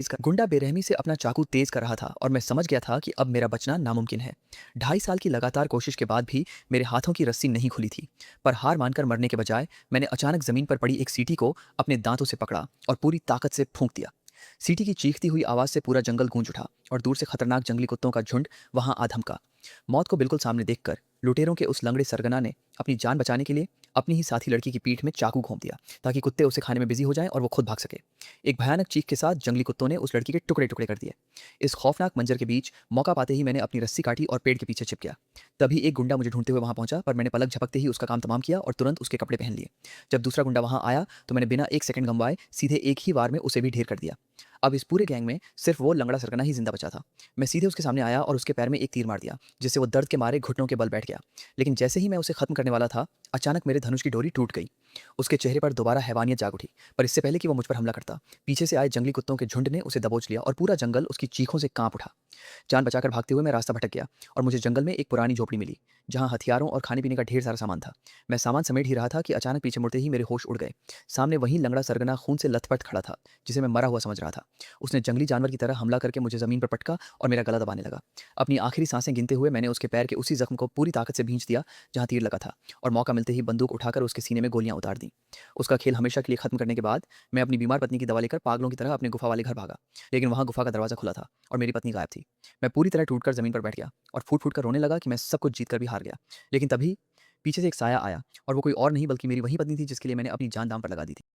इसका गुंडा बेरहमी से अपना चाकू तेज कर रहा था और मैं समझ गया था कि अब मेरा बचना नामुमकिन है। 2.5 साल की लगातार कोशिश के बाद भी मेरे हाथों की रस्सी नहीं खुली थी। पर हार मानकर मरने के बजाय मैंने अचानक जमीन पर पड़ी एक सीटी को अपने दांतों से पकड़ा और पूरी ताकत से फूंक दिया। सीटी की चीखती हुई आवाज से पूरा जंगल गूंज उठा और दूर से खतरनाक जंगली कुत्तों का झुंड वहां आ धमका। मौत को बिल्कुल सामने देखकर लुटेरों के उस लंगड़े सरगना ने अपनी जान बचाने के लिए अपनी ही साथी लड़की की पीठ में चाकू घोंप दिया, ताकि कुत्ते उसे खाने में बिजी हो जाएं और वो खुद भाग सके। एक भयानक चीख के साथ जंगली कुत्तों ने उस लड़की के टुकड़े टुकड़े कर दिए। इस खौफनाक मंजर के बीच मौका पाते ही मैंने अपनी रस्सी काटी और पेड़ के पीछे छिप गया। तभी एक गुंडा मुझे ढूंढते हुए वहां पहुंचा, पर मैंने पलक झपकते ही उसका काम तमाम किया और तुरंत उसके कपड़े पहन लिए। जब दूसरा गुंडा वहां आया तो मैंने बिना एक सेकंड गंवाए सीधे एक ही वार में उसे भी ढेर कर दिया। अब इस पूरे गैंग में सिर्फ वो लंगड़ा सरगना ही जिंदा बचा था। मैं सीधे उसके सामने आया और उसके पैर में एक तीर मार दिया, जिससे वो दर्द के मारे घुटनों के बल बैठ गया। लेकिन जैसे ही मैं उसे खत्म करने वाला था, अचानक मेरे धनुष की डोरी टूट गई। उसके चेहरे पर दोबारा हैवानियत जाग उठी। पर इससे पहले कि वो मुझ पर हमला करता, पीछे से आए जंगली कुत्तों के झुंड ने उसे दबोच लिया और पूरा जंगल उसकी चीखों से कांप उठा। जान बचाकर भागते हुए मैं रास्ता भटक गया और मुझे जंगल में एक पुरानी झोपड़ी मिली, जहां हथियारों और खाने पीने का ढेर सारा सामान था। मैं सामान समेट ही रहा था कि अचानक पीछे मुड़ते ही मेरे होश उड़ गए। सामने वही लंगड़ा सरगना खून से लथपथ खड़ा था, जिसे मैं मरा हुआ समझ रहा था। उसने जंगली जानवर की तरह हमला करके मुझे जमीन पर पटका और मेरा गला दबाने लगा। अपनी आखिरी सांसें गिनते हुए मैंने उसके पैर के उसी जख्म को पूरी ताकत से भींच दिया जहां तीर लगा था, और मौका मिलते ही बंदूक उठाकर उसके सीने में गोलियां उतार दी। उसका खेल हमेशा के लिए खत्म करने के बाद मैं अपनी बीमार पत्नी की दवा लेकर पागलों की तरह अपने गुफा वाले घर भागा। लेकिन वहां गुफा का दरवाजा खुला था और मेरी पत्नी गायब थी। मैं पूरी तरह टूटकर जमीन पर बैठ गया और फूट फूट कर रोने लगा कि मैं सब कुछ जीत कर भी हार गया। लेकिन तभी पीछे से एक साया आया, और वो कोई और नहीं बल्कि मेरी वही पत्नी थी जिसके लिए मैंने अपनी जान दांव पर लगा दी थी।